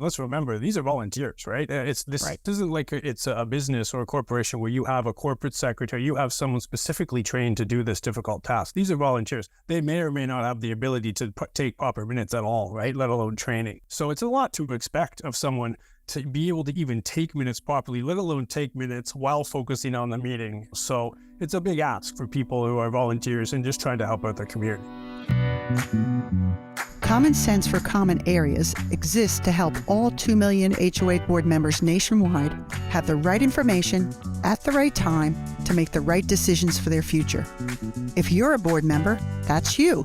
let's remember, these are volunteers, right? This Right. isn't like it's a business or a corporation where you have a corporate secretary, you have someone specifically trained to do this difficult task. These are volunteers. They may or may not have the ability to take proper minutes at all, right? Let alone training. So it's a lot to expect of someone to be able to even take minutes properly, let alone take minutes while focusing on the meeting. So it's a big ask for people who are volunteers and just trying to help out their community. Common Sense for Common Areas exists to help all 2 million HOA board members nationwide have the right information at the right time to make the right decisions for their future. If you're a board member, that's you.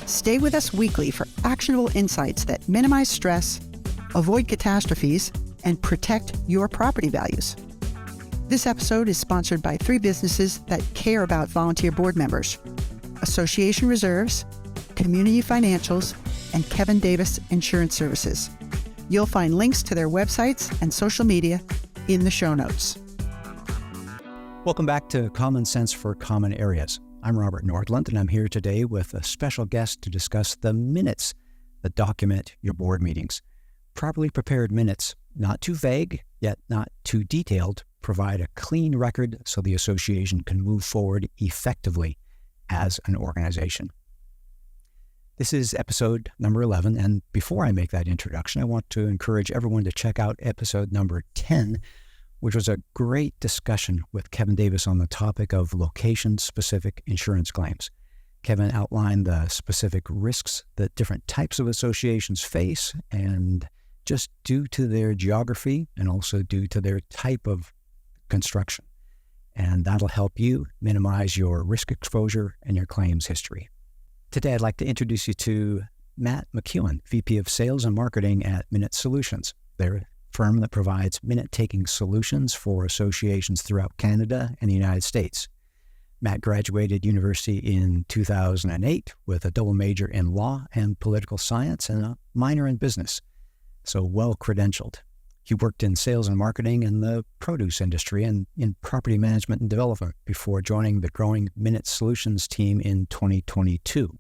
Stay with us weekly for actionable insights that minimize stress, avoid catastrophes, and protect your property values. This episode is sponsored by 3 businesses that care about volunteer board members: Association Reserves, Community Financials, and Kevin Davis Insurance Services. You'll find links to their websites and social media in the show notes. Welcome back to Common Sense for Common Areas. I'm Robert Nordland, and I'm here today with a special guest to discuss the minutes that document your board meetings. Properly prepared minutes, not too vague, yet not too detailed, provide a clean record so the association can move forward effectively as an organization. This is episode number 11, and before I make that introduction, I want to encourage everyone to check out episode number 10, which was a great discussion with Kevin Davis on the topic of location-specific insurance claims. Kevin outlined the specific risks that different types of associations face, and just due to their geography and also due to their type of construction. And that'll help you minimize your risk exposure and your claims history. Today, I'd like to introduce you to Matt McEwan, VP of Sales and Marketing at Minute Solutions. They're a firm that provides minute-taking solutions for associations throughout Canada and the United States. Matt graduated university in 2008 with a double major in law and political science and a minor in business, so well-credentialed. He worked in sales and marketing in the produce industry and in property management and development before joining the growing Minute Solutions team in 2022.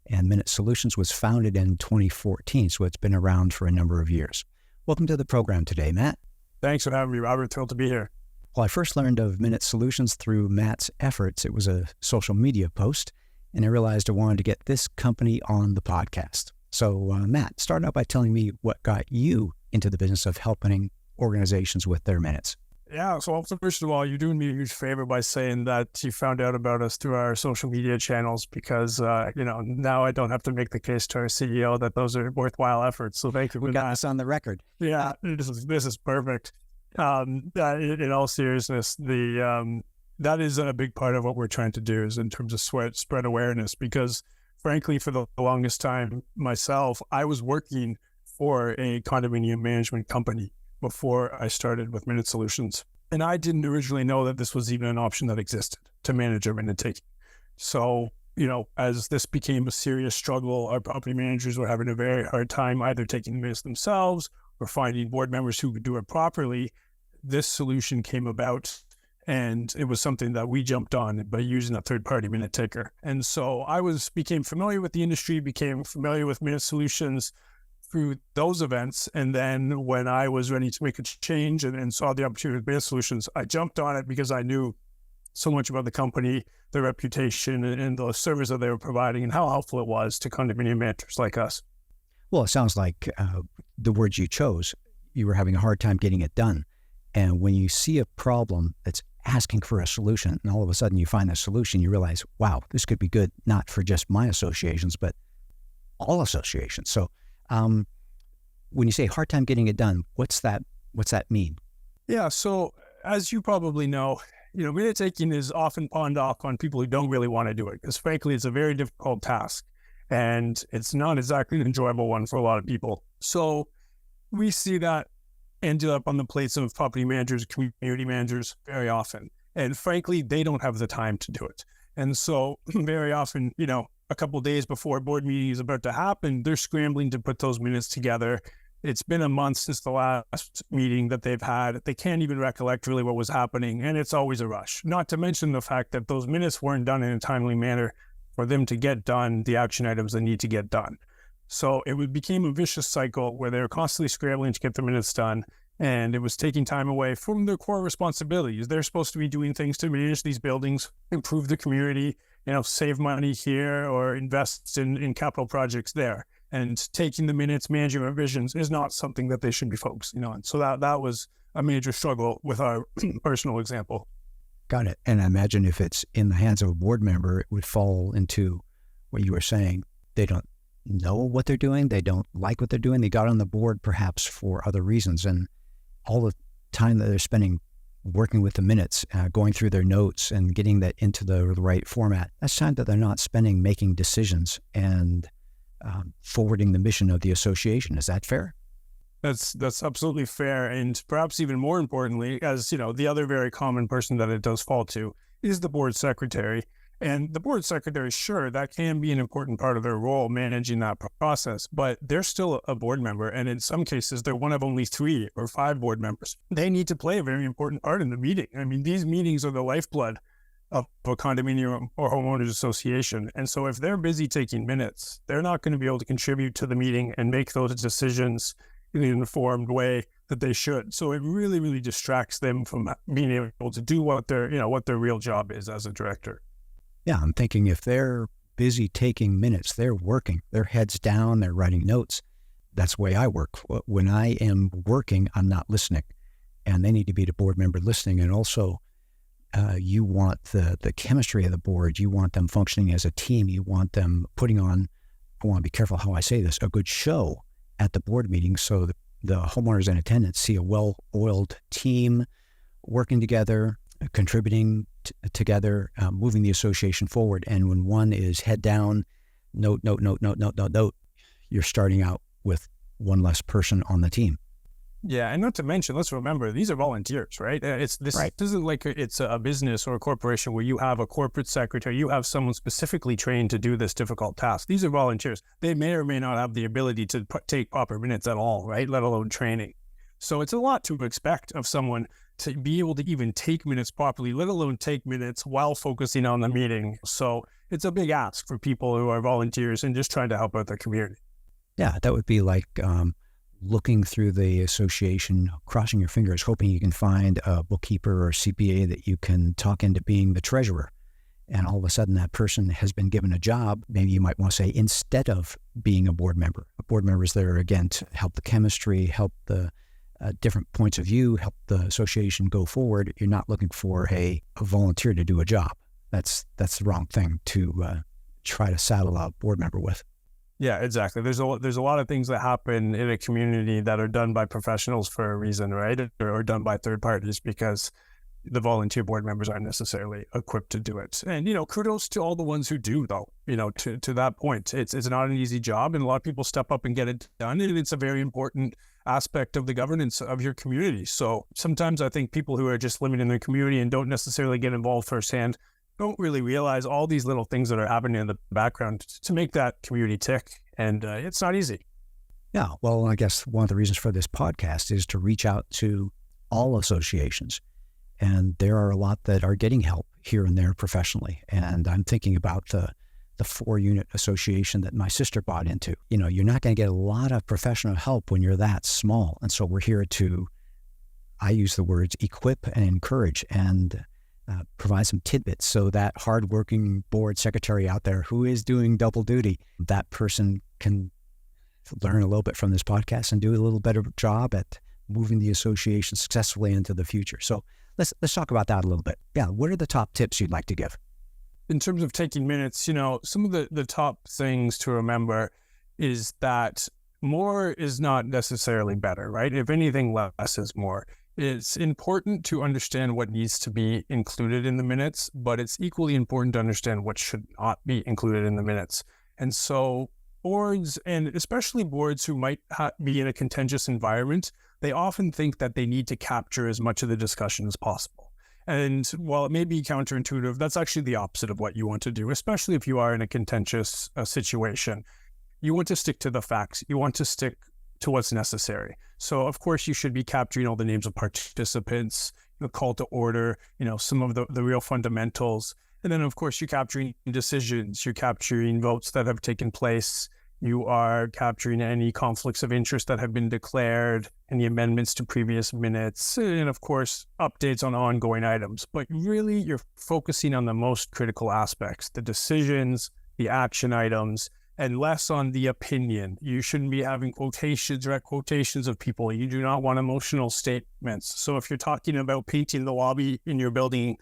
And Minute Solutions was founded in 2014, so it's been around for a number of years. Welcome to the program today, Matt. Thanks for having me, Robert. Thrilled to be here. Well, I first learned of Minute Solutions through Matt's efforts. It was a social media post, and I realized I wanted to get this company on the podcast. So, Matt, start out by telling me what got you into the business of helping organizations with their minutes. Yeah, so first of all, you're doing me a huge favor by saying that you found out about us through our social media channels because, now I don't have to make the case to our CEO that those are worthwhile efforts. So thank you for that. We got this on the record. Yeah, this is perfect. In all seriousness, that is a big part of what we're trying to do is in terms of spread awareness, because frankly, for the longest time myself, I was working for a condominium management company before I started with Minute Solutions. And I didn't originally know that this was even an option that existed to manage our minute taking. So, as this became a serious struggle, our property managers were having a very hard time either taking the minutes themselves or finding board members who could do it properly. This solution came about, and it was something that we jumped on by using a third-party minute taker. And so I became familiar with the industry, became familiar with Minute Solutions through those events. And then when I was ready to make a change and saw the opportunity with Minute Solutions, I jumped on it because I knew so much about the company, their reputation, and the service that they were providing and how helpful it was to condominium managers like us. Well, it sounds like the words you chose, you were having a hard time getting it done. And when you see a problem that's asking for a solution, and all of a sudden you find a solution, you realize, wow, this could be good, not for just my associations, but all associations. So when you say hard time getting it done, what's that mean? Yeah, so as you probably know, minute taking is often pawned off on people who don't really want to do it, because frankly, it's a very difficult task and it's not exactly an enjoyable one for a lot of people. So we see that ended up on the plates of property managers, community managers very often. And frankly, they don't have the time to do it. And so very often, a couple of days before a board meeting is about to happen, they're scrambling to put those minutes together. It's been a month since the last meeting that they've had. They can't even recollect really what was happening, and it's always a rush. Not to mention the fact that those minutes weren't done in a timely manner for them to get done the action items that need to get done. So became a vicious cycle where they were constantly scrambling to get the minutes done. And it was taking time away from their core responsibilities. They're supposed to be doing things to manage these buildings, improve the community, save money here or invest in capital projects there. And taking the minutes, managing revisions is not something that they should be focusing on. So that was a major struggle with our personal example. Got it. And I imagine if it's in the hands of a board member, it would fall into what you were saying. They don't know what they're doing. They don't like what they're doing. They got on the board perhaps for other reasons. And all the time that they're spending working with the minutes, going through their notes and getting that into the right format, that's time that they're not spending making decisions and forwarding the mission of the association. Is that fair? That's absolutely fair. And perhaps even more importantly, as the other very common person that it does fall to is the board secretary. And the board secretary, sure, that can be an important part of their role, managing that process, but they're still a board member. And in some cases, they're one of only 3 or 5 board members. They need to play a very important part in the meeting. I mean, these meetings are the lifeblood of a condominium or homeowners association. And so if they're busy taking minutes, they're not going to be able to contribute to the meeting and make those decisions in an informed way that they should. So it really, really distracts them from being able to do what their real job is as a director. Yeah, I'm thinking if they're busy taking minutes, they're working, their heads down, they're writing notes. That's the way I work. When I am working, I'm not listening. And they need to be the board member listening. And also, you want the chemistry of the board. You want them functioning as a team. You want them putting on, I want to be careful how I say this, a good show at the board meeting so the homeowners in attendance see a well-oiled team working together, contributing together, moving the association forward. And when one is head down, note, you're starting out with one less person on the team. Yeah, and not to mention, let's remember, these are volunteers, right? This isn't like it's a business or a corporation where you have a corporate secretary, you have someone specifically trained to do this difficult task. These are volunteers. They may or may not have the ability to take proper minutes at all, right? Let alone training. So it's a lot to expect of someone to be able to even take minutes properly, let alone take minutes while focusing on the meeting. So it's a big ask for people who are volunteers and just trying to help out their community. Yeah, that would be like looking through the association, crossing your fingers, hoping you can find a bookkeeper or CPA that you can talk into being the treasurer. And all of a sudden that person has been given a job, maybe you might want to say, instead of being a board member. A board member is there, again, to help the chemistry, help the different points of view, help the association go forward. You're not looking for a volunteer to do a job. That's the wrong thing to try to saddle a board member with. Yeah, exactly. There's a lot of things that happen in a community that are done by professionals for a reason, right? Or done by third parties because the volunteer board members aren't necessarily equipped to do it. And, kudos to all the ones who do, though, to that point. It's not an easy job, and a lot of people step up and get it done. And it's a very important aspect of the governance of your community. So sometimes I think people who are just living in their community and don't necessarily get involved firsthand don't really realize all these little things that are happening in the background to make that community tick. And it's not easy. Yeah. Well, I guess one of the reasons for this podcast is to reach out to all associations. And there are a lot that are getting help here and there professionally. And I'm thinking about the 4-unit association that my sister bought into. You're not going to get a lot of professional help when you're that small. And so we're here to, I use the words, equip and encourage and provide some tidbits so that hardworking board secretary out there who is doing double duty, that person can learn a little bit from this podcast and do a little better job at moving the association successfully into the future. So let's talk about that a little bit. Yeah, what are the top tips you'd like to give? In terms of taking minutes, some of the top things to remember is that more is not necessarily better, right? If anything, less is more. It's important to understand what needs to be included in the minutes, but it's equally important to understand what should not be included in the minutes. And so boards, and especially boards who might be in a contentious environment, they often think that they need to capture as much of the discussion as possible. And while it may be counterintuitive, that's actually the opposite of what you want to do, especially if you are in a contentious situation. You want to stick to the facts. You want to stick to what's necessary. So of course you should be capturing all the names of participants, call to order, some of the real fundamentals. And then of course you're capturing decisions, you're capturing votes that have taken place, You are capturing any conflicts of interest that have been declared, any amendments to previous minutes, and of course, updates on ongoing items. But really, you're focusing on the most critical aspects, the decisions, the action items, and less on the opinion. You shouldn't be having quotations, direct quotations of people. You do not want emotional statements. So if you're talking about painting the lobby in your building,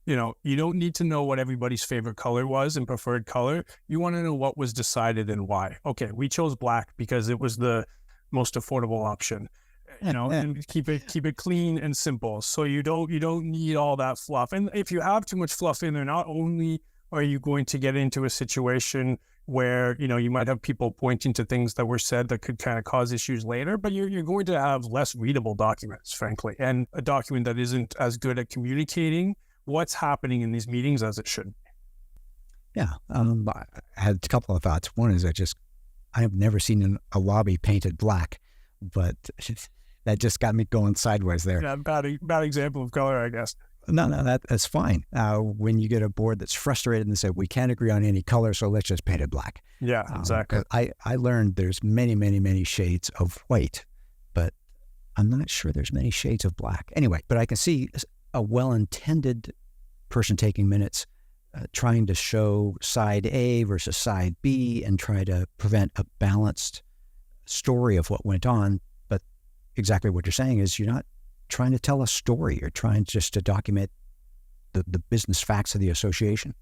you don't need to know what everybody's favorite color was and preferred color. You want to know what was decided and why. Okay, we chose black because it was the most affordable option. And keep it clean and simple. So you don't need all that fluff. And if you have too much fluff in there, not only are you going to get into a situation where, you might have people pointing to things that were said that could kind of cause issues later, but you're going to have less readable documents, frankly, and a document that isn't as good at communicating what's happening in these meetings as it should be. Yeah. I had a couple of thoughts. One is I have never seen a lobby painted black, but that just got me going sideways there. Yeah, bad example of color, I guess. No, that's fine. When you get a board that's frustrated and say, we can't agree on any color, so let's just paint it black. Yeah, exactly. I learned there's many, many, many shades of white, but I'm not sure there's many shades of black. Anyway, but I can see a well-intended person taking minutes trying to show side A versus side B and try to prevent a balanced story of what went on. But exactly what you're saying is you're not trying to tell a story. You're trying just to document the business facts of the association.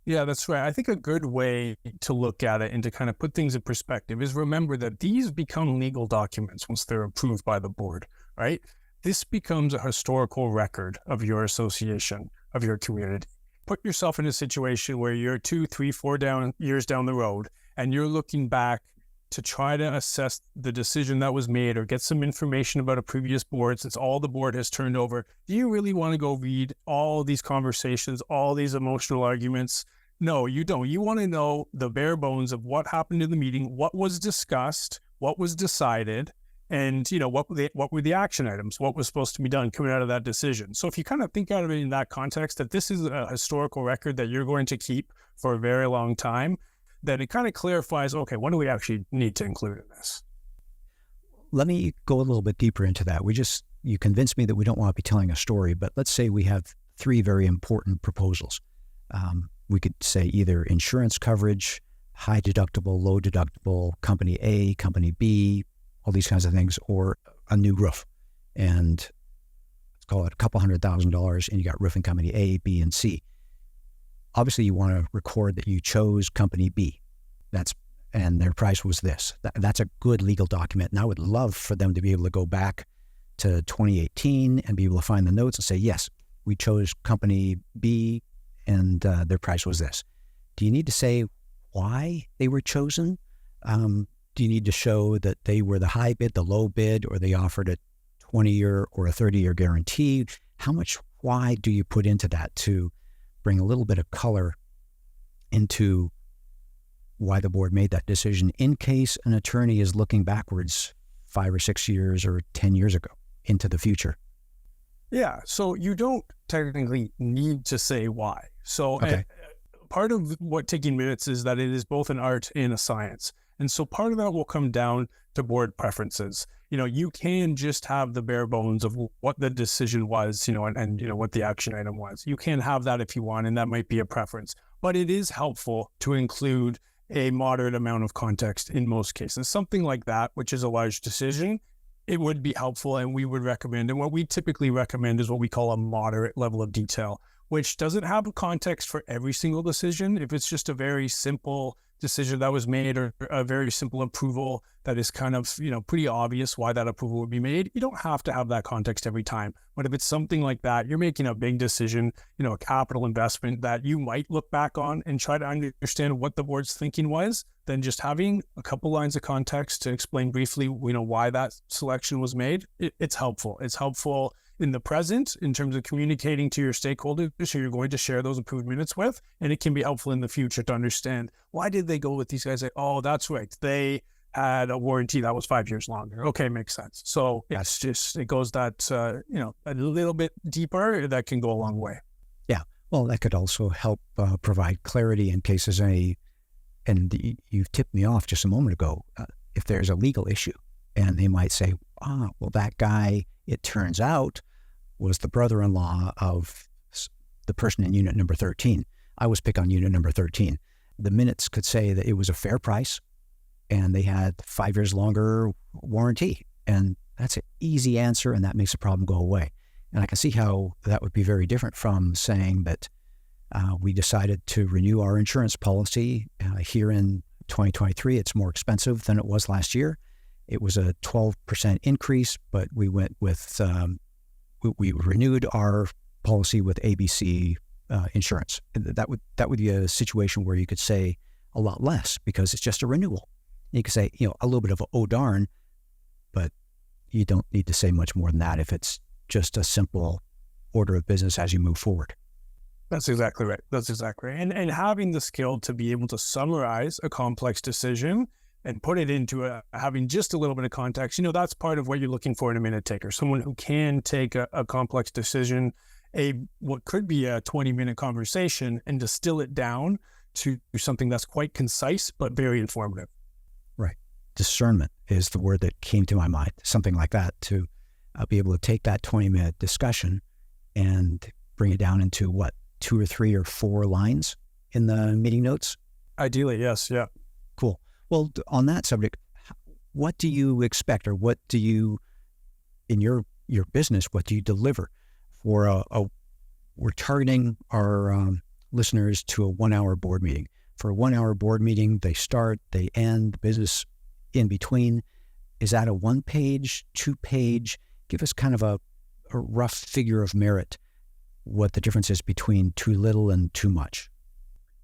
Yeah, that's right. I think a good way to look at it and to kind of put things in perspective is remember that these become legal documents once they're approved by the board, right? This becomes a historical record of your association, of your community. Put yourself in a situation where you're 2, 3, 4 years down the road, and you're looking back to try to assess the decision that was made or get some information about a previous board since all the board has turned over. Do you really want to go read all these conversations, all these emotional arguments? No, you don't. You want to know the bare bones of what happened in the meeting, what was discussed, what was decided, and what were the action items, what was supposed to be done coming out of that decision. So if you kind of think out of it in that context, that this is a historical record that you're going to keep for a very long time, then it kind of clarifies, okay, what do we actually need to include in this? Let me go a little bit deeper into that. You convinced me that we don't want to be telling a story, but let's say we have 3 very important proposals. We could say either insurance coverage, high deductible, low deductible, company A, company B, all these kinds of things, or a new roof. And let's call it a couple $100,000, and you got roofing company A, B, and C. Obviously, you want to record that you chose company B. And their price was this. That's a good legal document. And I would love for them to be able to go back to 2018 and be able to find the notes and say, yes, we chose company B and their price was this. Do you need to say why they were chosen? Do you need to show that they were the high bid, the low bid, or they offered a 20-year or a 30-year guarantee? How much why do you put into that to bring a little bit of color into why the board made that decision in case an attorney is looking backwards 5 or 6 years or 10 years ago into the future? Yeah, so you don't technically need to say why. So okay. Part of what taking minutes is that it is both an art and a science. And so part of that will come down to board preferences. You can just have the bare bones of what the decision was, and what the action item was. You can have that if you want, and that might be a preference. But it is helpful to include a moderate amount of context in most cases. Something like that, which is a large decision, it would be helpful, and we would recommend. And what we typically recommend is what we call a moderate level of detail, which doesn't have a context for every single decision. If it's just a very simple decision that was made or a very simple approval that is kind of, pretty obvious why that approval would be made, you don't have to have that context every time. But if it's something like that, you're making a big decision, a capital investment that you might look back on and try to understand what the board's thinking was, then just having a couple lines of context to explain briefly, why that selection was made, it's helpful. It's helpful in the present in terms of communicating to your stakeholders who you're going to share those approved minutes with. And it can be helpful in the future to understand, why did they go with these guys? Like, oh, that's right. They had a warranty that was 5 years longer. Okay, makes sense. So it's just, it goes that, a little bit deeper, that can go a long way. Yeah. Well, that could also help provide clarity in case there's any And you tipped me off just a moment ago, if there's a legal issue, and they might say, well, that guy, it turns out, was the brother-in-law of the person in unit number 13. I was picked on unit number 13. The minutes could say that it was a fair price and they had 5 years longer warranty. And that's an easy answer, and that makes the problem go away. And I can see how that would be very different from saying that we decided to renew our insurance policy here in 2023. It's more expensive than it was last year. It was a 12% increase, but we went with, we renewed our policy with ABC insurance. That would be a situation where you could say a lot less because it's just a renewal. You could say, a little bit of oh darn, but you don't need to say much more than that if it's just a simple order of business as you move forward. That's exactly right. That's exactly right. And having the skill to be able to summarize a complex decision and put it into having just a little bit of context, that's part of what you're looking for in a minute taker. Someone who can take a complex decision, what could be a 20-minute conversation, and distill it down to something that's quite concise but very informative. Right. Discernment is the word that came to my mind. Something like that, to be able to take that 20-minute discussion and bring it down into 2 or 3 or 4 lines in the meeting notes? Ideally, yes. Yeah. Cool. Well, on that subject, what do you expect, or what do you, in your business, what do you deliver for we're targeting our listeners to a 1-hour board meeting. For a 1-hour board meeting, they start, they end, business in between. Is that a 1-page, 2-page? Give us kind of a rough figure of merit, what the difference is between too little and too much.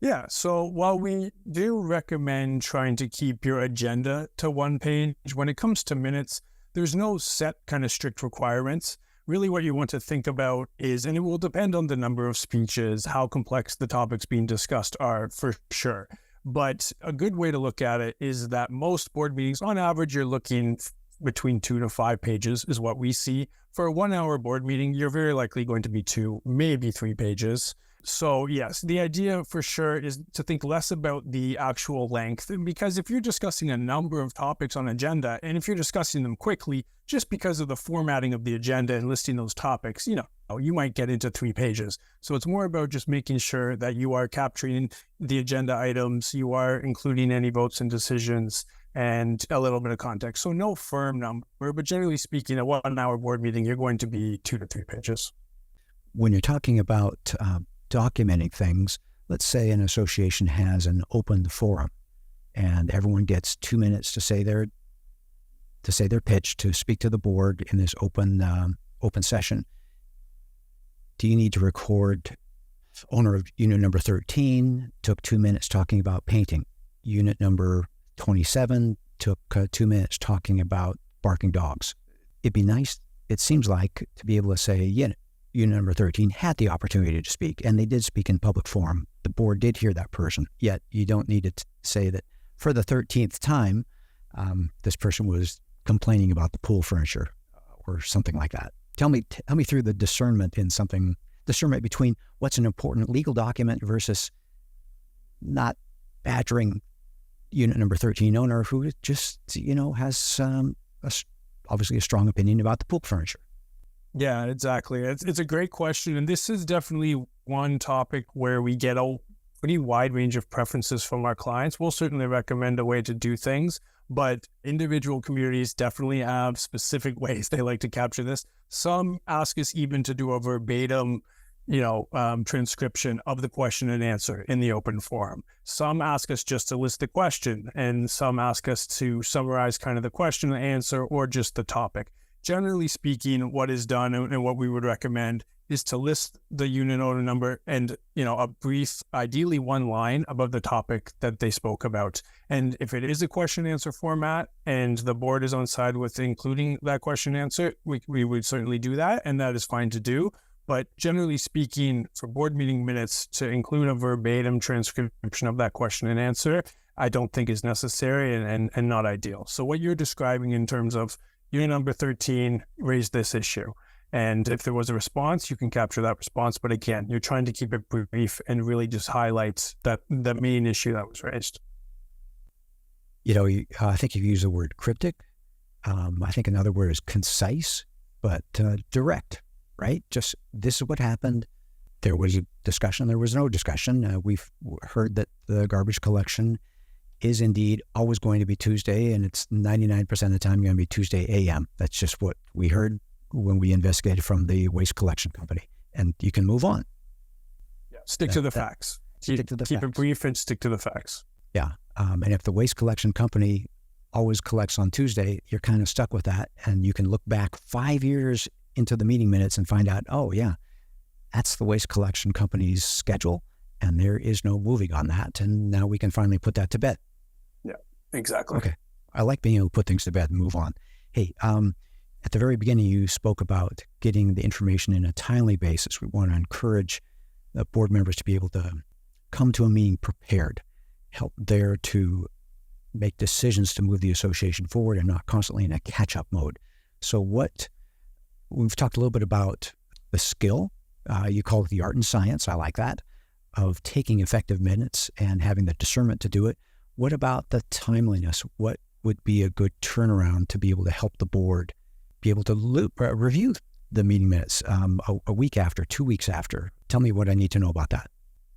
Yeah, so while we do recommend trying to keep your agenda to 1 page, when it comes to minutes, there's no set kind of strict requirements. Really what you want to think about is, and it will depend on the number of speeches, how complex the topics being discussed are for sure. But a good way to look at it is that most board meetings, on average, you're looking between 2 to 5 pages is what we see. For a 1-hour board meeting, you're very likely going to be 2, maybe 3 pages. So yes, the idea for sure is to think less about the actual length, because if you're discussing a number of topics on agenda, and if you're discussing them quickly, just because of the formatting of the agenda and listing those topics, you might get into 3 pages. So it's more about just making sure that you are capturing the agenda items, you are including any votes and decisions, and a little bit of context. So no firm number, but generally speaking, a 1-hour board meeting, you're going to be 2 to 3 pages. When you're talking about documenting things, let's say an association has an open forum and everyone gets 2 minutes to say their pitch, to speak to the board in this open session. Do you need to record owner of unit number 13 took 2 minutes talking about painting. Unit number 27 took 2 minutes talking about barking dogs. It'd be nice, it seems like, to be able to say, unit number 13 had the opportunity to speak, and they did speak in public forum. The board did hear that person, yet you don't need to say that for the 13th time, this person was complaining about the pool furniture or something like that. Tell me through the discernment between what's an important legal document versus not badgering unit number 13 owner who just, has obviously a strong opinion about the pool furniture. Yeah, exactly. It's a great question. And this is definitely one topic where we get a pretty wide range of preferences from our clients. We'll certainly recommend a way to do things, but individual communities definitely have specific ways they like to capture this. Some ask us even to do a verbatim, transcription of the question and answer in the open forum. Some ask us just to list the question, and some ask us to summarize kind of the question and answer or just the topic. Generally speaking, what is done and what we would recommend is to list the unit owner number and, a brief, ideally 1 line above the topic that they spoke about. And if it is a question answer format and the board is on side with including that question answer, we would certainly do that, and that is fine to do. But generally speaking, for board meeting minutes, to include a verbatim transcription of that question and answer, I don't think is necessary and not ideal. So what you're describing in terms of unit number 13 raised this issue, and if there was a response, you can capture that response. But again, you're trying to keep it brief and really just highlight that the main issue that was raised. I think you use the word cryptic. I think another word is concise, but direct, right? Just this is what happened. There was a discussion. There was no discussion. We've heard that the garbage collection is indeed always going to be Tuesday, and it's 99% of the time going to be Tuesday a.m. That's just what we heard when we investigated from the waste collection company. And you can move on. Yeah, stick to the facts. Keep it brief and stick to the facts. Yeah. And if the waste collection company always collects on Tuesday, you're kind of stuck with that. And you can look back 5 years into the meeting minutes and find out, oh, yeah, that's the waste collection company's schedule. And there is no moving on that. And now we can finally put that to bed. Yeah, exactly. Okay. I like being able to put things to bed and move on. Hey, at the very beginning, you spoke about getting the information in a timely basis. We want to encourage the board members to be able to come to a meeting prepared, help there to make decisions to move the association forward and not constantly in a catch-up mode. So we've talked a little bit about the skill, you call it the art and science, I like that, of taking effective minutes and having the discernment to do it. What about the timeliness? What would be a good turnaround to be able to help the board be able to review the meeting minutes a week after, 2 weeks after? Tell me what I need to know about that.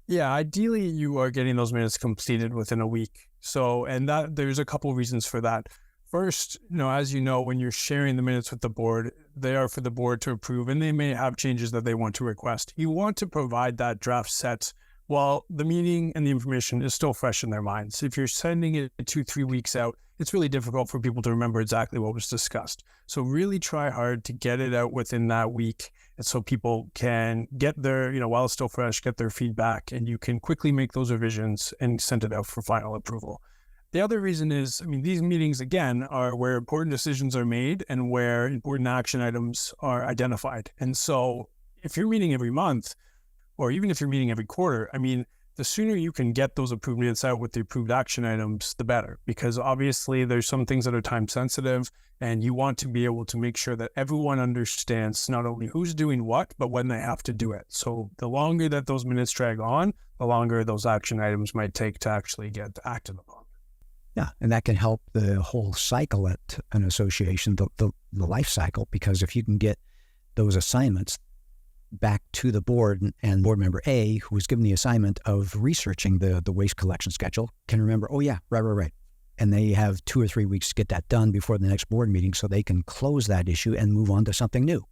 Yeah, ideally you are getting those minutes completed within a week. So, and that there's a couple of reasons for that. First, as you know, when you're sharing the minutes with the board, they are for the board to approve, and they may have changes that they want to request. You want to provide that draft set while the meeting and the information is still fresh in their minds. If you're sending it 2-3 weeks out, it's really difficult for people to remember exactly what was discussed. So really try hard to get it out within that week, and so people can get their, while it's still fresh, get their feedback, and you can quickly make those revisions and send it out for final approval. The other reason is, these meetings, again, are where important decisions are made and where important action items are identified. And so if you're meeting every month, or even if you're meeting every quarter, the sooner you can get those approved minutes out with the approved action items, the better, because obviously there's some things that are time sensitive, and you want to be able to make sure that everyone understands not only who's doing what, but when they have to do it. So the longer that those minutes drag on, the longer those action items might take to actually get acted upon. Yeah, and that can help the whole cycle at an association, the life cycle, because if you can get those assignments back to the board, and board member A, who was given the assignment of researching the waste collection schedule, can remember, oh yeah, right. And they have 2 or 3 weeks to get that done before the next board meeting so they can close that issue and move on to something new.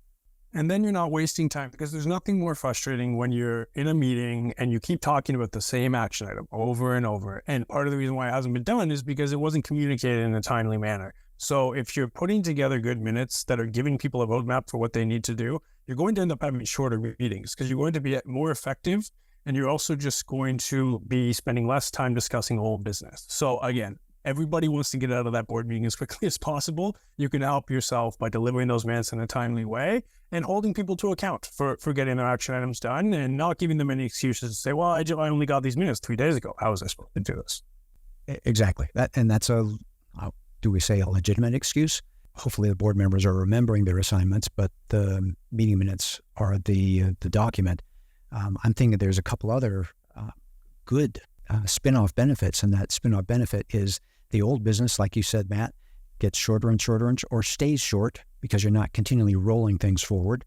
And then you're not wasting time, because there's nothing more frustrating when you're in a meeting and you keep talking about the same action item over and over. And part of the reason why it hasn't been done is because it wasn't communicated in a timely manner. So if you're putting together good minutes that are giving people a roadmap for what they need to do, you're going to end up having shorter meetings because you're going to be more effective, and you're also just going to be spending less time discussing old business. So again, everybody wants to get out of that board meeting as quickly as possible. You can help yourself by delivering those minutes in a timely way and holding people to account for getting their action items done, and not giving them any excuses to say, well, I only got these minutes 3 days ago. How was I supposed to do this? Exactly. That's do we say a legitimate excuse? Hopefully the board members are remembering their assignments, but the meeting minutes are the document. I'm thinking there's a couple other good spin-off benefits, and that spin-off benefit is the old business, like you said, Matt, gets shorter and shorter or stays short because you're not continually rolling things forward.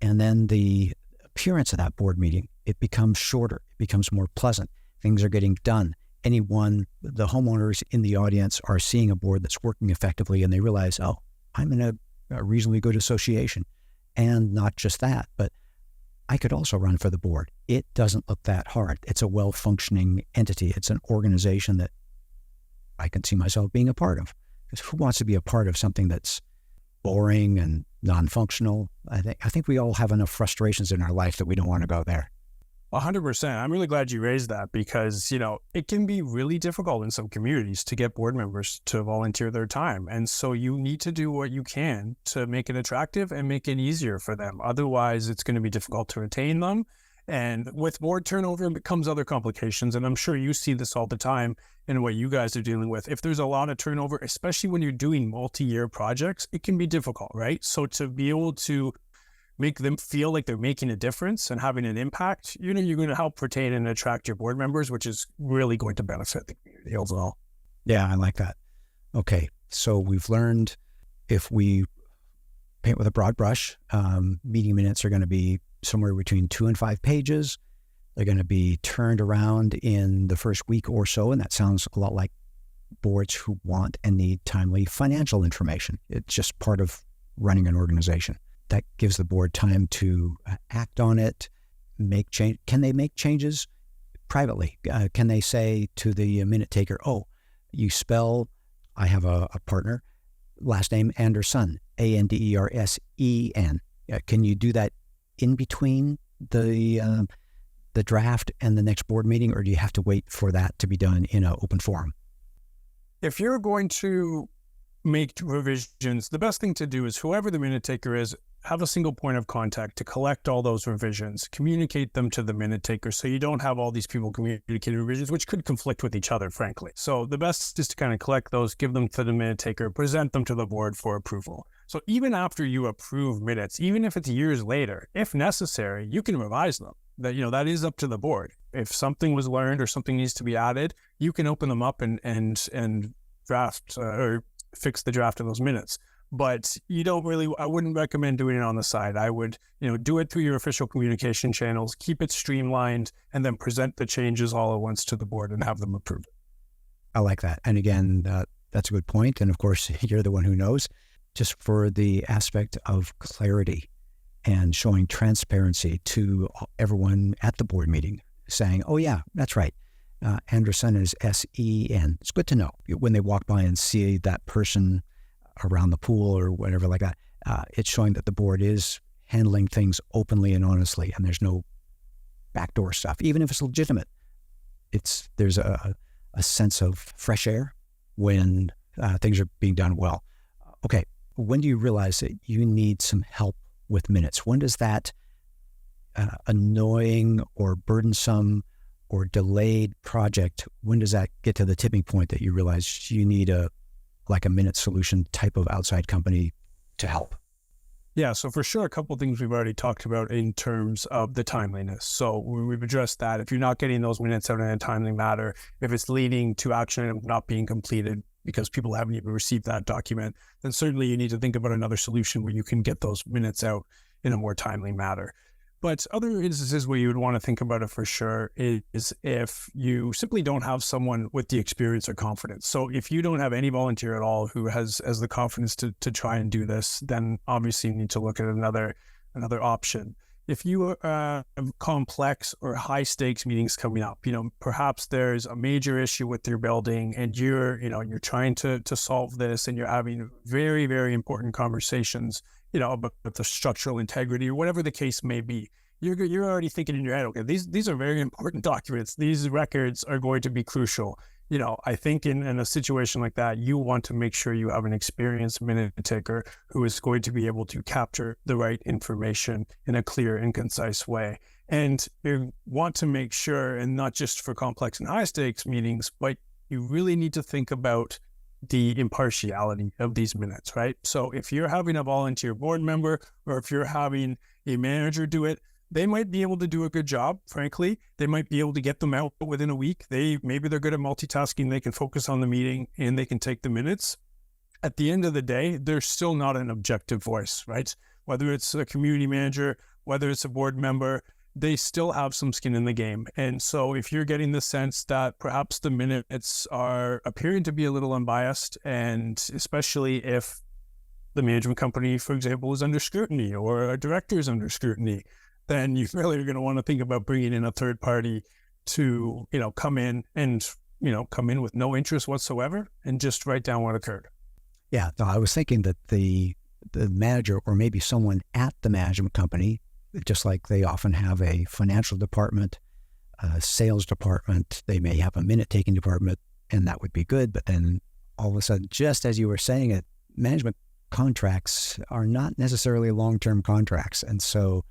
And then the appearance of that board meeting, it becomes shorter, it becomes more pleasant. Things are getting done. The homeowners in the audience are seeing a board that's working effectively, and they realize, oh, I'm in a reasonably good association. And not just that, but I could also run for the board. It doesn't look that hard. It's a well-functioning entity. It's an organization that I can see myself being a part of. Because who wants to be a part of something that's boring and non-functional? I think we all have enough frustrations in our life that we don't want to go there. 100%. I'm really glad you raised that, because, it can be really difficult in some communities to get board members to volunteer their time. And so you need to do what you can to make it attractive and make it easier for them. Otherwise, it's going to be difficult to retain them. And with board turnover comes other complications. And I'm sure you see this all the time in what you guys are dealing with. If there's a lot of turnover, especially when you're doing multi-year projects, it can be difficult, right? So to be able to make them feel like they're making a difference and having an impact, you're going to help retain and attract your board members, which is really going to benefit the community overall. Yeah, I like that. Okay, so we've learned if we paint with a broad brush, meeting minutes are going to be somewhere between 2 and 5 pages. They're going to be turned around in the first week or so, and that sounds a lot like boards who want and need timely financial information. It's just part of running an organization. That gives the board time to act on it, make change. Can they make changes privately? Can they say to the minute taker, oh, you spell, I have a partner, last name Anderson, Andersen. Can you do that in between the draft and the next board meeting, or do you have to wait for that to be done in an open forum? If you're going to make revisions, the best thing to do is whoever the minute taker is, have a single point of contact to collect all those revisions, communicate them to the minute taker so you don't have all these people communicating revisions, which could conflict with each other, frankly. So the best is to kind of collect those, give them to the minute taker, present them to the board for approval. So even after you approve minutes, even if it's years later, if necessary, you can revise them. That is up to the board. If something was learned or something needs to be added, you can open them up and draft or fix the draft of those minutes. But I wouldn't recommend doing it on the side. I would, do it through your official communication channels, keep it streamlined, and then present the changes all at once to the board and have them approved. I like that. And again, that's a good point. And of course, you're the one who knows. Just for the aspect of clarity and showing transparency to everyone at the board meeting, saying, oh yeah, that's right. Anderson is S-E-N. It's good to know when they walk by and see that person around the pool or whatever like that. It's showing that the board is handling things openly and honestly, and there's no backdoor stuff. Even if it's legitimate, there's a sense of fresh air when things are being done well. Okay, when do you realize that you need some help with minutes? When does that annoying or burdensome or delayed project, when does that get to the tipping point that you realize you need a minute solution type of outside company to help? Yeah, so for sure, a couple of things we've already talked about in terms of the timeliness. So we've addressed that. If you're not getting those minutes out in a timely manner, if it's leading to action not being completed because people haven't even received that document, then certainly you need to think about another solution where you can get those minutes out in a more timely manner. But other instances where you would want to think about it for sure is if you simply don't have someone with the experience or confidence. So if you don't have any volunteer at all who has the confidence to try and do this, then obviously you need to look at another option. If you have complex or high stakes meetings coming up, perhaps there's a major issue with your building and you're trying to solve this and you're having very, very important conversations, about the structural integrity or whatever the case may be. You're already thinking in your head, okay, these are very important documents. These records are going to be crucial. I think in a situation like that, you want to make sure you have an experienced minute taker who is going to be able to capture the right information in a clear and concise way. And you want to make sure, and not just for complex and high stakes meetings, but you really need to think about the impartiality of these minutes, right? So if you're having a volunteer board member or if you're having a manager do it, they might be able to do a good job, frankly. They might be able to get them out within a week. Maybe they're good at multitasking. They can focus on the meeting and they can take the minutes. At the end of the day, they're still not an objective voice, right? Whether it's a community manager, whether it's a board member, they still have some skin in the game. And so if you're getting the sense that perhaps the minutes are appearing to be a little unbiased, and especially if the management company, for example, is under scrutiny or a director is under scrutiny, then you really are going to want to think about bringing in a third party to, come in with no interest whatsoever and just write down what occurred. Yeah, no, I was thinking that the manager or maybe someone at the management company, just like they often have a financial department, a sales department, they may have a minute-taking department, and that would be good. But then all of a sudden, just as you were saying it, management contracts are not necessarily long-term contracts. And so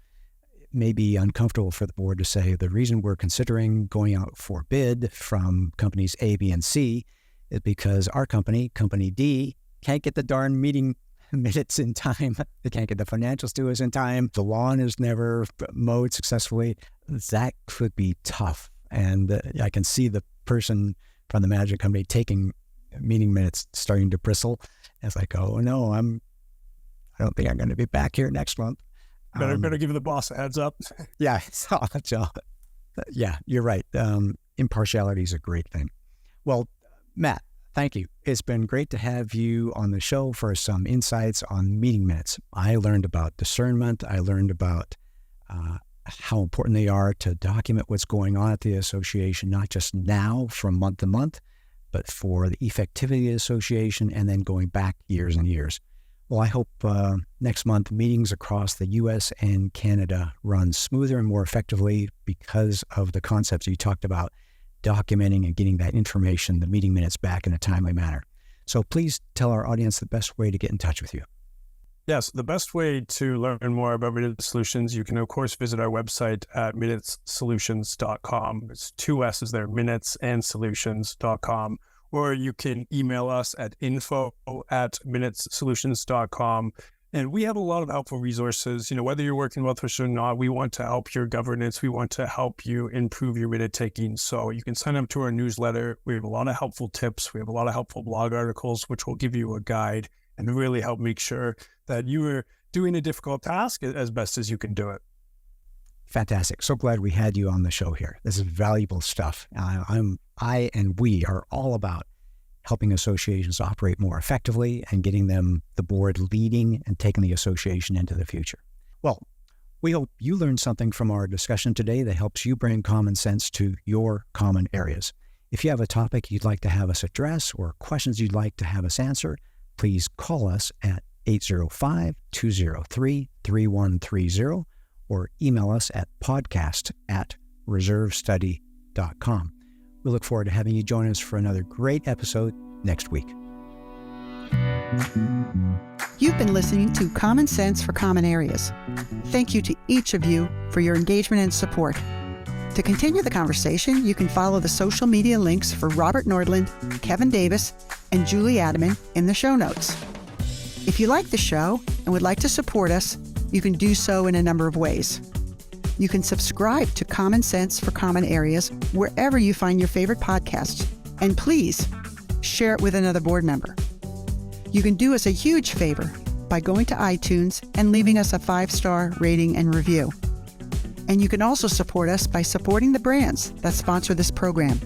it may be uncomfortable for the board to say, the reason we're considering going out for bid from companies A, B, and C is because our company, Company D, can't get the darn meeting minutes in time. They can't get the financials to us in time. The lawn is never mowed successfully. That could be tough. And I can see the person from the management company taking meeting minutes starting to bristle. It's like, oh no, I don't think I'm going to be back here next month. Better give the boss a heads up. Yeah. So, yeah, you're right. Impartiality is a great thing. Well, Matt, thank you. It's been great to have you on the show for some insights on meeting minutes. I learned about discernment. I learned about how important they are to document what's going on at the association, not just now from month to month, but for the effectivity of the association and then going back years and years. Well, I hope next month meetings across the U.S. and Canada run smoother and more effectively because of the concepts you talked about, documenting and getting that information, the meeting minutes, back in a timely manner. So please tell our audience the best way to get in touch with you. Yes, the best way to learn more about Minutes Solutions, you can, of course, visit our website at minutessolutions.com. It's 2 S's there, minutes and solutions.com. Or you can email us at info@minutessolutions.com. And we have a lot of helpful resources. Whether you're working with us or not, we want to help your governance. We want to help you improve your minute taking. So you can sign up to our newsletter. We have a lot of helpful tips. We have a lot of helpful blog articles, which will give you a guide and really help make sure that you are doing a difficult task as best as you can do it. Fantastic. So glad we had you on the show here. This is valuable stuff. I and we are all about helping associations operate more effectively and getting them, the board, leading and taking the association into the future. Well, we hope you learned something from our discussion today that helps you bring common sense to your common areas. If you have a topic you'd like to have us address or questions you'd like to have us answer, please call us at 805-203-3130 or email us at podcast@reservestudy.com. We look forward to having you join us for another great episode next week. You've been listening to Common Sense for Common Areas. Thank you to each of you for your engagement and support. To continue the conversation, you can follow the social media links for Robert Nordland, Kevin Davis, and Julie Adaman in the show notes. If you like the show and would like to support us, you can do so in a number of ways. You can subscribe to Common Sense for Common Areas wherever you find your favorite podcasts, and please share it with another board member. You can do us a huge favor by going to iTunes and leaving us a 5-star rating and review. And you can also support us by supporting the brands that sponsor this program.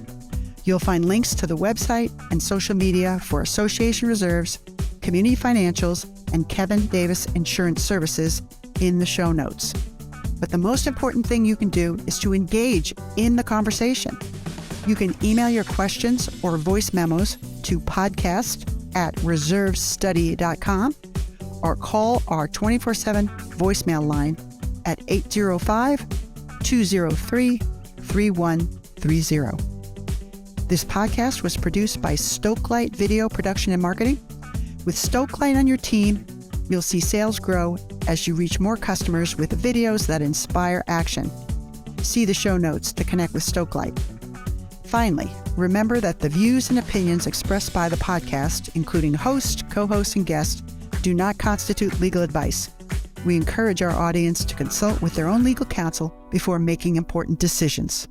You'll find links to the website and social media for Association Reserves, Community Financials, and Kevin Davis Insurance Services in the show notes. But the most important thing you can do is to engage in the conversation. You can email your questions or voice memos to podcast@reservestudy.com or call our 24/7 voicemail line at 805-203-3130. This podcast was produced by Stokelight Video Production and Marketing. With Stokelight on your team, you'll see sales grow as you reach more customers with videos that inspire action. See the show notes to connect with Stokelight. Finally, remember that the views and opinions expressed by the podcast, including host, co-host, and guest, do not constitute legal advice. We encourage our audience to consult with their own legal counsel before making important decisions.